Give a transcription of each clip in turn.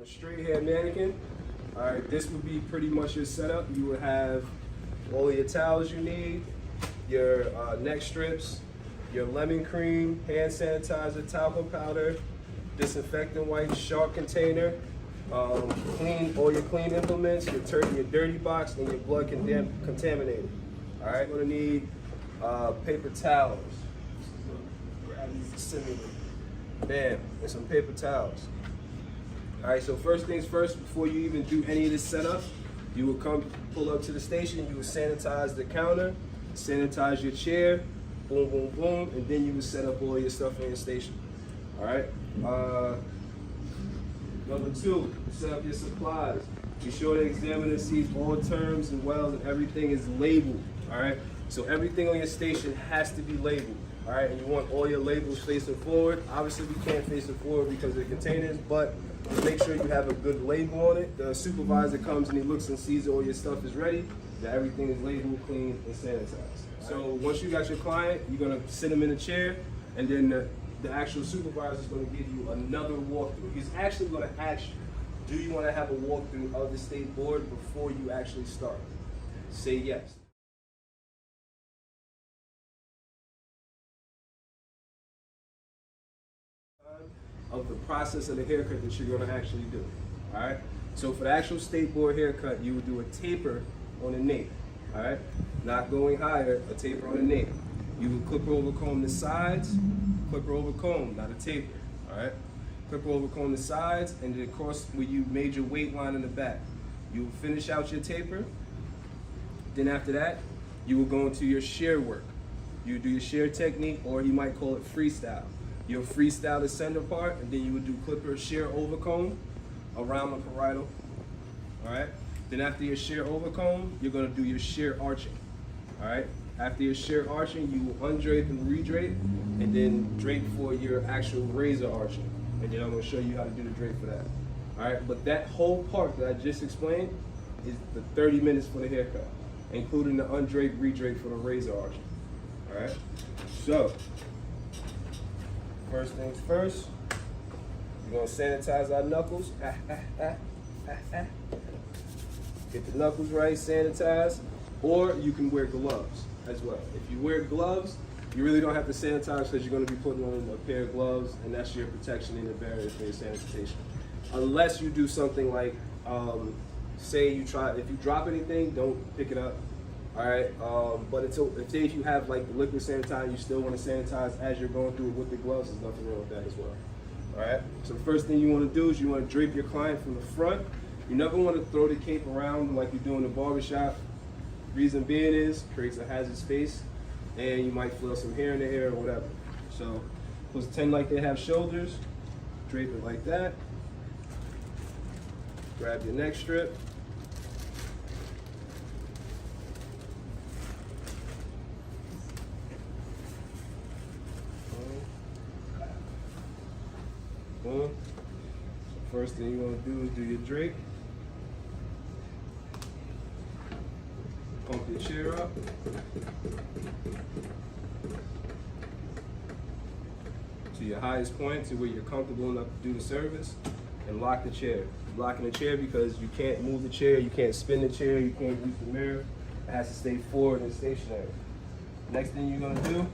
a straight hair mannequin, all right, this would be pretty much your setup. You would have all of your towels you need, your neck strips, your lemon cream, hand sanitizer, talcum powder, disinfectant wipes, shark container, clean all your clean implements, your dirty box, and your blood contaminated. All right, we're gonna need paper towels. Grab these assembly. Bam, and some paper towels. All right, so first things first, before you even do any of this setup, you will pull up to the station, you will sanitize the counter, sanitize your chair, boom, boom, boom, and then you will set up all your stuff in your station. All right. Number two, set up your supplies. Be sure the examiner sees all terms and wells and everything is labeled. All right. So everything on your station has to be labeled. All right, and you want all your labels facing forward. Obviously, we can't face it forward because of the containers, but make sure you have a good label on it. The supervisor comes and he looks and sees all your stuff is ready, that everything is labeled, clean, and sanitized. So once you got your client, you're gonna sit him in a chair, and then the actual supervisor is gonna give you another walkthrough. He's actually gonna ask you, do you wanna have a walkthrough of the state board before you actually start? Say yes. Of the process of the haircut that you're going to actually do. All right. So for the actual state board haircut, you would do a taper on the nape. All right. Not going higher, a taper on the nape. You would clipper over comb the sides, clipper over comb, not a taper. All right. Clipper over comb the sides, and then of course where you made your weight line in the back. You will finish out your taper. Then after that, you will go into your shear work. You do your shear technique, or you might call it freestyle. You'll freestyle the center part, and then you would do clipper shear over comb around the parietal. All right. Then after your shear over comb, you're gonna do your shear arching. All right. After your shear arching, you will undrape and redrape, and then drape for your actual razor arching. And then I'm gonna show you how to do the drape for that. All right. But that whole part that I just explained is the 30 minutes for the haircut, including the undrape, redrape for the razor arching. All right. So. First things first, we're gonna sanitize our knuckles. Get the knuckles right, sanitize, or you can wear gloves as well. If you wear gloves, you really don't have to sanitize because you're gonna be putting on a pair of gloves, and that's your protection and the barrier for your sanitation. Unless you do something like, say if you drop anything, don't pick it up. All right, but if you have like the liquid sanitizer, you still want to sanitize as you're going through it with the gloves, there's nothing wrong with that as well. All right, so the first thing you want to do is you want to drape your client from the front. You never want to throw the cape around like you do in the barbershop. Reason being is, creates a hazard space, and you might feel some hair in the hair or whatever. So, pretend like they have shoulders, drape it like that. Grab your neck strip. So first thing you want to do is do your drape. Pump your chair up. To your highest point, to where you're comfortable enough to do the service, and lock the chair. You're locking the chair because you can't move the chair, you can't spin the chair, you can't use the mirror. It has to stay forward and stationary. Next thing you're going to do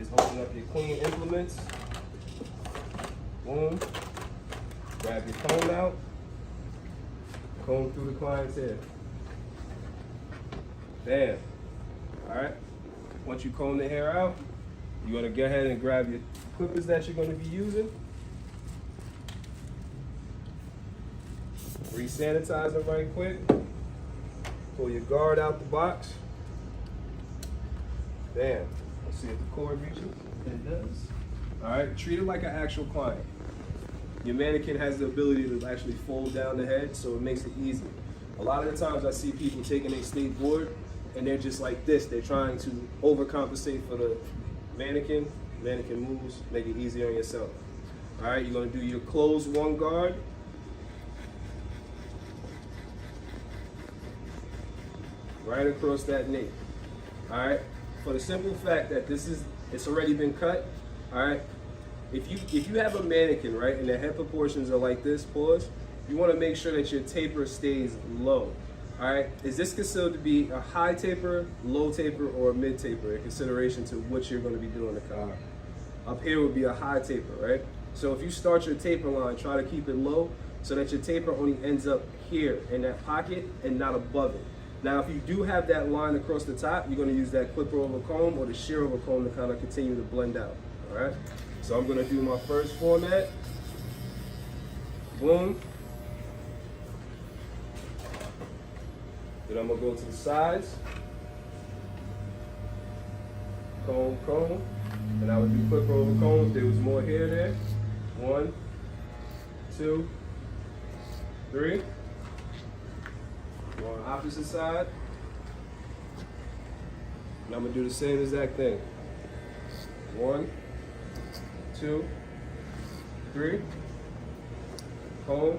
is open up your clean implements. Boom. Grab your comb out. Comb through the client's hair. Bam. All right. Once you comb the hair out, you're going to go ahead and grab your clippers that you're going to be using. Re-sanitize them right quick. Pull your guard out the box. Bam. Let's see if the cord reaches. It does. All right. Treat it like an actual client. Your mannequin has the ability to actually fold down the head, so it makes it easy. A lot of the times I see people taking a state board and they're just like this. They're trying to overcompensate for the mannequin. Mannequin moves, make it easier on yourself. All right, you're gonna do your closed one guard. Right across that nape. All right, for the simple fact that it's already been cut. All right, if you have a mannequin, right, and the head proportions are like this, pause, you want to make sure that your taper stays low. All right, is this considered to be a high taper, low taper, or a mid taper in consideration to what you're going to be doing the car? Up here would be a high taper, right? So if you start your taper line, try to keep it low so that your taper only ends up here in that pocket and not above it. Now, if you do have that line across the top, you're going to use that clipper over comb or the shear over comb to kind of continue to blend out, all right? So I'm going to do my first format. Boom. Then I'm going to go to the sides. Comb, comb. And I would do clipper over comb if there was more hair there. 1, 2, 3. Go on the opposite side. And I'm gonna do the same exact thing. 1, 2, 3. Comb.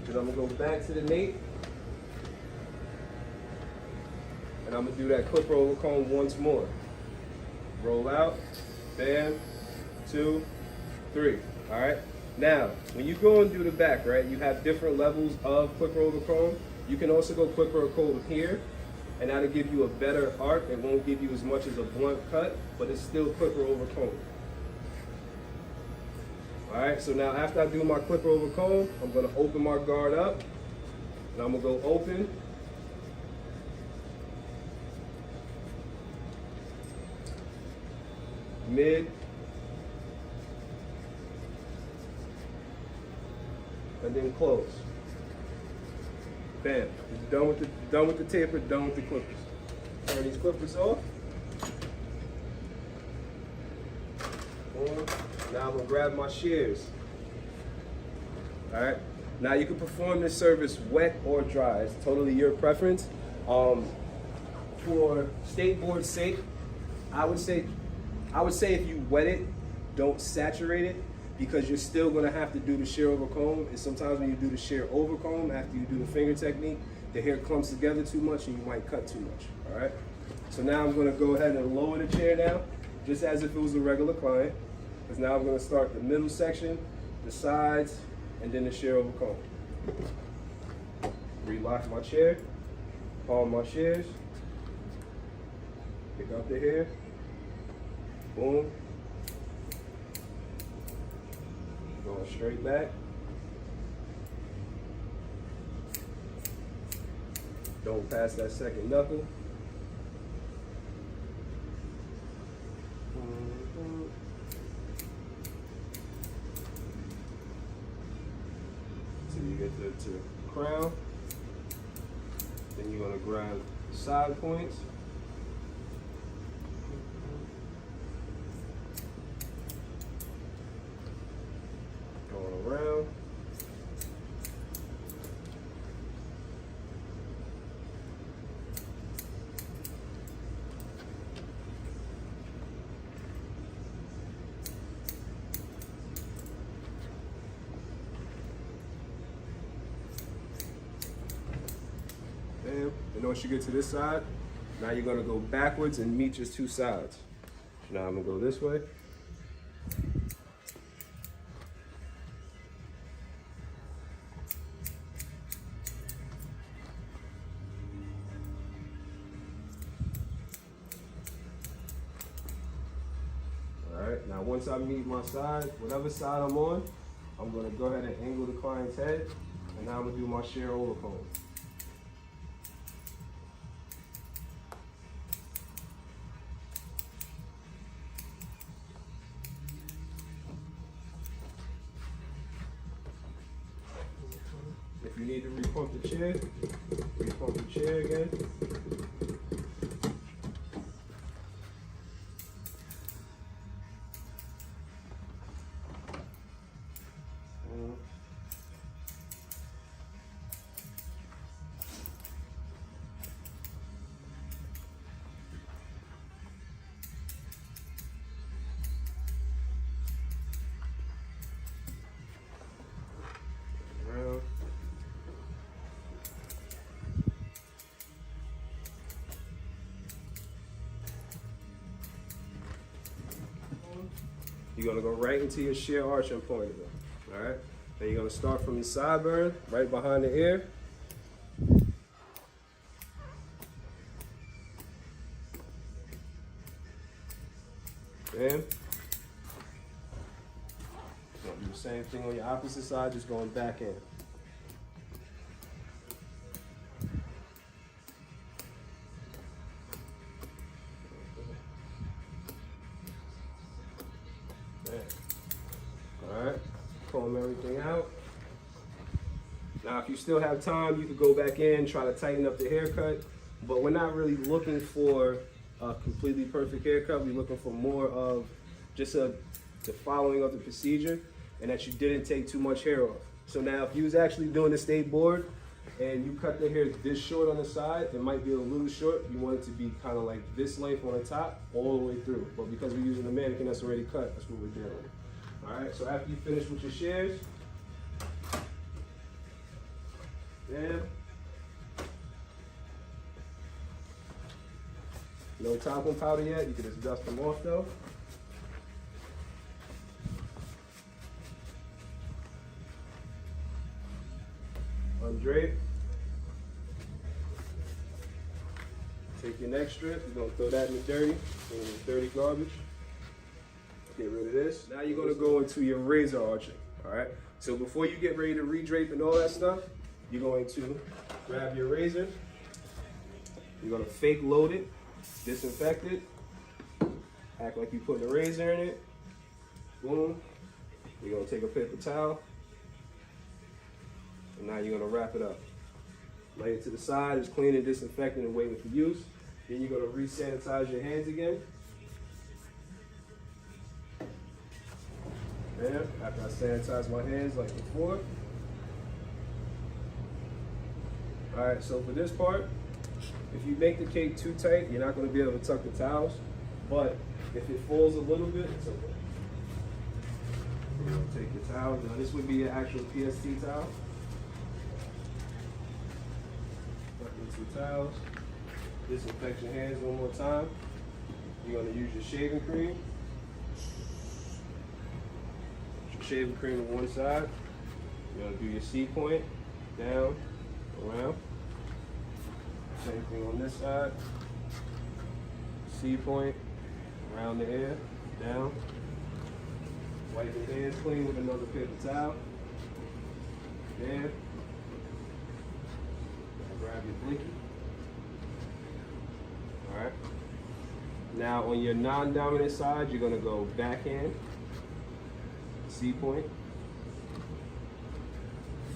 Then I'm gonna go back to the nape. And I'm gonna do that clipper over comb once more. Roll out. Bam. 2, 3. All right. Now, when you go and do the back, right, you have different levels of clipper over comb. You can also go clipper over comb here, and that'll give you a better arc. It won't give you as much as a blunt cut, but it's still clipper over comb. All right. So now, after I do my clipper over comb, I'm gonna open my guard up, and I'm gonna go open. Mid, and then close. Bam. Done with the taper, done with the clippers. Turn these clippers off. Now I'm gonna grab my shears. All right. Now you can perform this service wet or dry. It's totally your preference. For skateboard's sake, I would say if you wet it, don't saturate it, because you're still gonna have to do the shear over comb. And sometimes when you do the shear over comb, after you do the finger technique, the hair clumps together too much and you might cut too much, all right? So now I'm gonna go ahead and lower the chair down, just as if it was a regular client, because now I'm gonna start the middle section, the sides, and then the shear over comb. Relock my chair, palm my shears, pick up the hair, boom. Going straight back. Don't pass that second knuckle. Till you get to the crown. Then you're gonna grab side points. Around. Bam. And once you get to this side, now you're gonna go backwards and meet your two sides. Now I'm gonna go this way. Now once I meet my side, whatever side I'm on, I'm gonna go ahead and angle the client's head, and now I'm gonna do my shear over comb. If you need to repump the chair, repump the chair again. you're gonna go right into your shear arching point again. All right. Then you're gonna start from your sideburn, right behind the ear. Bam. Gonna do the same thing on your opposite side, just going back in. Alright, comb everything out. Now if you still have time, you could go back in, try to tighten up the haircut, but we're not really looking for a completely perfect haircut. We're looking for more of just the following of the procedure and that you didn't take too much hair off. So now if you was actually doing the state board and you cut the hair this short on the side, it might be a little short. You want it to be kind of like this length on the top all the way through. But because we're using a mannequin that's already cut, that's what we're dealing with. All right, so after you finish with your shears, bam. No talcum powder yet, you can just dust them off though. Undrape. Take your next strip, you're gonna throw that in the dirty garbage. Get rid of this. Now you're gonna go into your razor arching, all right? So before you get ready to re-drape and all that stuff, you're going to grab your razor. You're gonna fake load it, disinfect it, act like you're putting a razor in it. Boom. You're gonna take a paper towel, and now you're gonna wrap it up. Lay it to the side, it's clean and disinfected and waiting for use. Then you're gonna re-sanitize your hands again. Bam, after I sanitize my hands like before. All right, so for this part, if you make the cake too tight, you're not gonna be able to tuck the towels, but if it falls a little bit, it's okay. You're gonna take your towel, now this would be your actual PST towel. Tuck into the towels, disinfect your hands one more time. You're gonna use your shaving cream. Shaving cream on one side. You're gonna do your C point, down, around. Same thing on this side. C point, around the ear, down. Wipe your hands clean with another paper towel. There. Grab your blinky. Alright. Now on your non-dominant side, you're gonna go backhand. C point,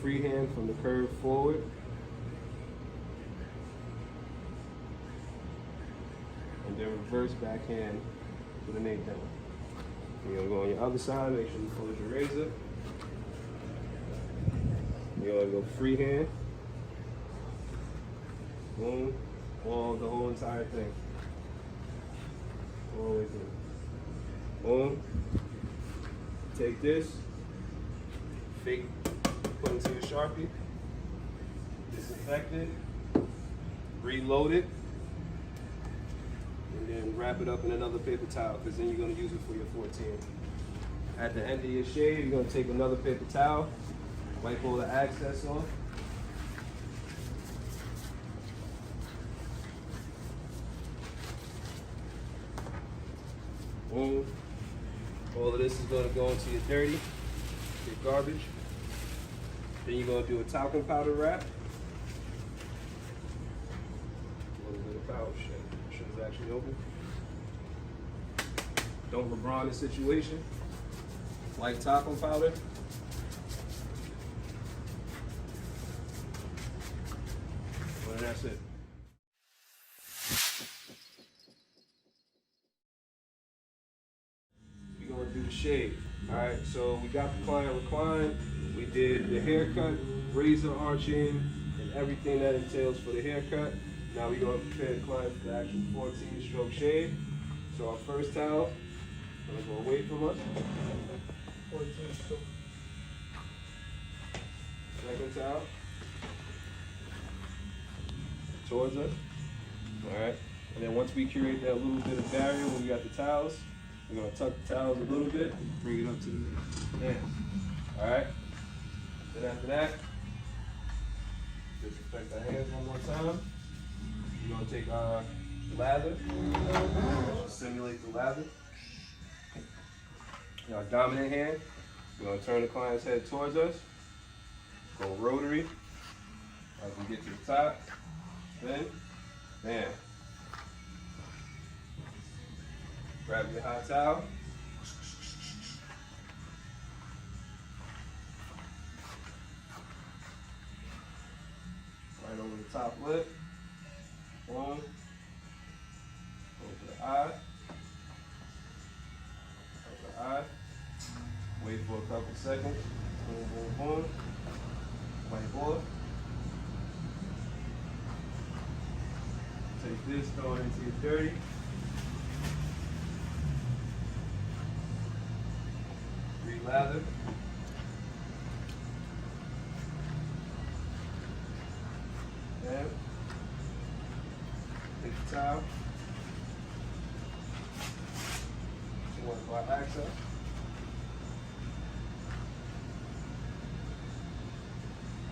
freehand from the curve forward, and then reverse backhand with an 8 down. You're gonna go on your other side, make sure you close your razor. You're gonna go freehand, boom, the whole entire thing, all the way through, boom. Take this, fake, put it into your Sharpie, disinfect it, reload it, and then wrap it up in another paper towel, because then you're going to use it for your 14. At the end of your shave, you're going to take another paper towel, wipe all the excess off. Boom. All of this is going to go into your dirty, your garbage. Then you're going to do a talcum powder wrap. A little bit of powder, shit is actually open. Don't LeBron the situation. Like talcum powder. And that's it. Do the shave. All right, so we got the client reclined. We did the haircut, razor arching, and everything that entails for the haircut. Now we're going to prepare the client for the actual 14-stroke shave. So our first towel, gonna go away from us. 14-stroke. Second towel, towards us. All right, and then once we create that little bit of barrier when we got the towels, We're gonna tuck the towels a little bit, bring it up to the hands. All right. Then after that, disinfect our hands one more time. We're gonna take our lather, simulate the lather. In our dominant hand, we're gonna turn the client's head towards us. Go rotary. I can get to the top. Then, bam. Grab your hot towel. Right over the top lip. Boom. Over the eye. Over the eye. Wait for a couple seconds. Boom, boom, boom. Wipe off. Take this, throw it into your dirty. Relather. And take the towel. Wipe our access.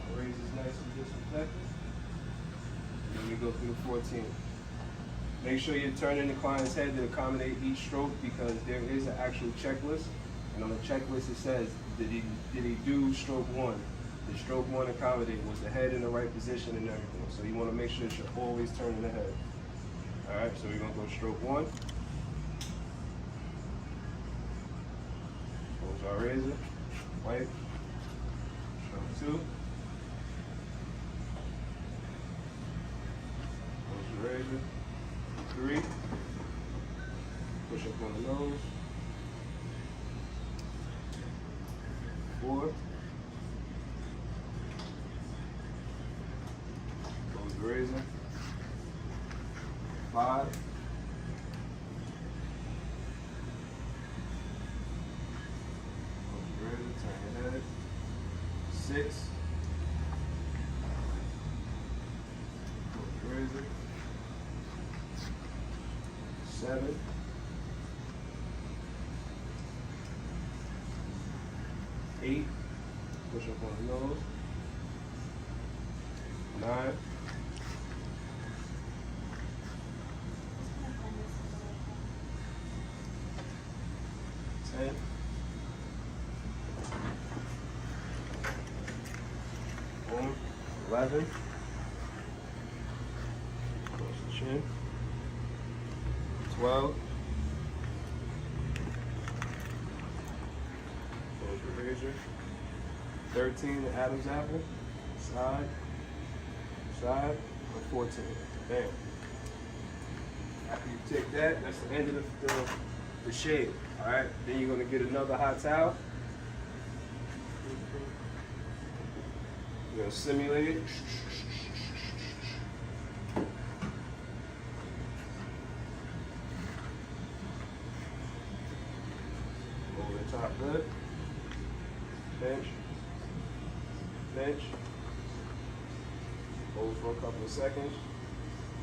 Our razor is nice and disinfected. And then we go through the 14. Make sure you're turning the client's head to accommodate each stroke because there is an actual checklist. And on the checklist it says, did he do stroke 1? Did stroke 1 accommodate? Was the head in the right position and everything? So you want to make sure that you're always turning the head. Alright, so we're going to go stroke 1. Close our razor. Wipe. Stroke 2. Close the razor. 3. Push up on the nose. 4. Close the razor. 5. Close the razor, turn your head. 6. Close the razor. 7. 8. Push up on the nose. 9. 10. 11. Close the chin. 12. Close your razor. 13, the Adam's apple. Side. Side. And 14. Bam. After you take that, that's the end of the shave. Alright? Then you're going to get another hot towel. You're going to simulate it. Over the top lip. Bench. Bench. Hold for a couple of seconds.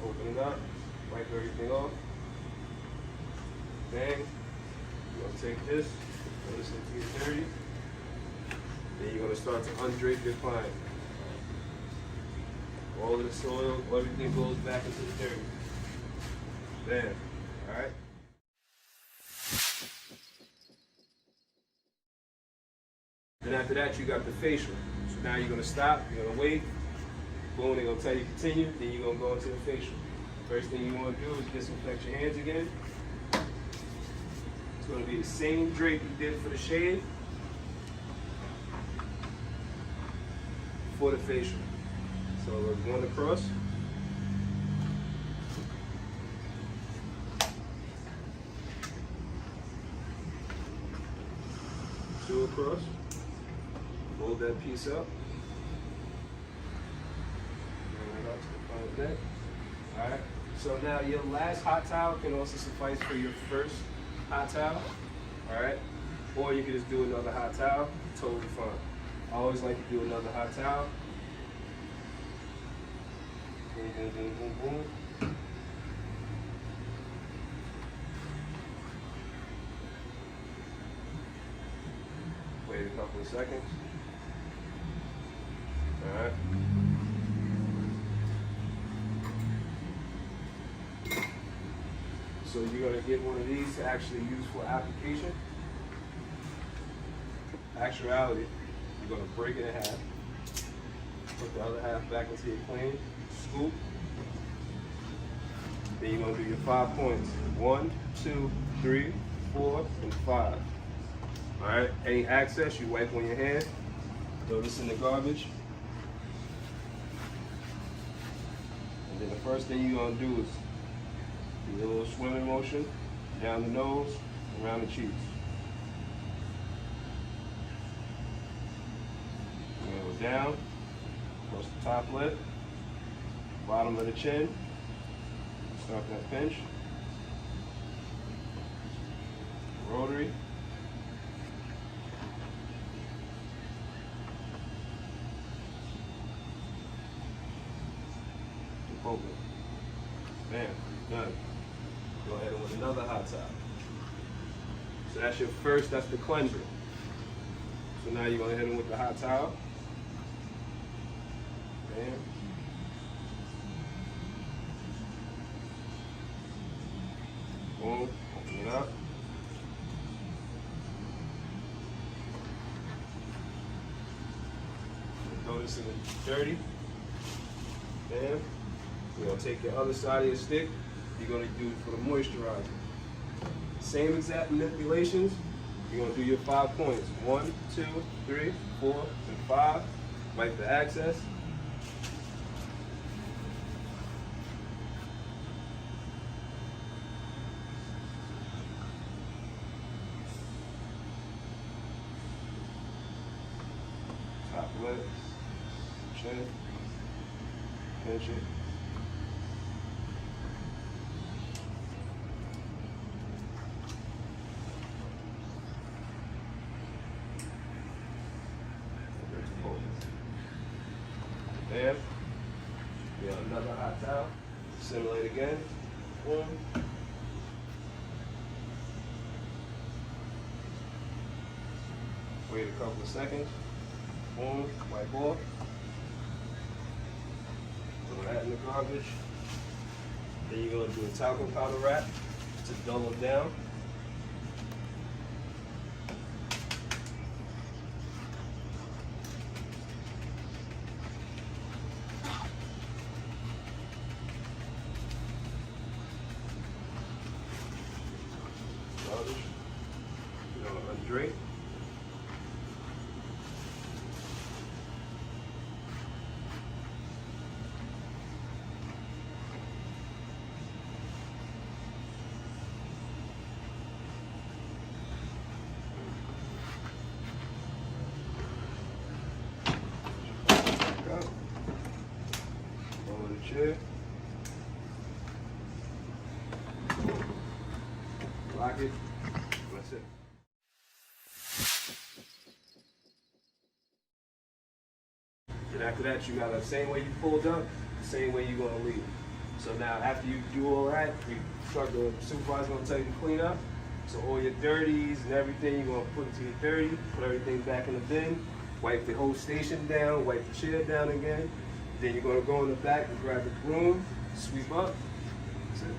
Open it up. Wipe everything off. Bang. You're going to take this. Throw this into your dirty. Then you're going to start to undrape your client. All of the soil, everything goes back into the dirty. Bam. Alright? Then after that, you got the facial. So now you're going to stop, you're going to wait. Boom, they're going to tell you continue, then you're going to go into the facial. First thing you want to do is disinfect your hands again. It's going to be the same drape you did for the shave for the facial. So we're going across. 2 across. Fold that piece up. Bring it up to the front of the neck. Alright. So now your last hot towel can also suffice for your first hot towel. Alright. Or you can just do another hot towel. Totally fine. I always like to do another hot towel. Boom, boom, boom, boom, boom. a couple of seconds. All right. So you're gonna get one of these to actually use for application. Actuality, you're gonna break it in half. Put the other half back into your plane. Scoop. Then you're gonna do your 5 points. 1, 2, 3, 4, and 5. All right. Any excess, you wipe on your hand. Throw this in the garbage. And then the first thing you're gonna do is do a little swimming motion down the nose, around the cheeks. You're gonna go down, across the top lip, bottom of the chin. Start that pinch. Rotary. Open. Bam, done. Go ahead and with another hot towel. So that's your first, that's the cleanser. So now you're gonna hit him with the hot towel. Bam. Boom, open it up. Throw this in the dirty. Bam. You're gonna take your other side of your stick. You're gonna do it for the moisturizer. Same exact manipulations. You're gonna do your 5 points. 1, 2, 3, 4, and 5. Wipe the excess. Top lip, chin, pinch it. Bam. Get another hot towel. Simulate again. Boom. Wait a couple of seconds. Boom. Wipe off. Throw that in the garbage. Then you're going to do a talcum powder wrap to dull them down. You're going to undrape. Over the chair. Lock it. That's it. And after that, you got the same way you pulled up, the same way you're gonna leave. So now, after you do all that, the supervisor's gonna tell you to clean up. So all your dirties and everything, you're gonna put into your dirty, put everything back in the bin, wipe the whole station down, wipe the chair down again. Then you're gonna go in the back and grab the broom, sweep up. That's it.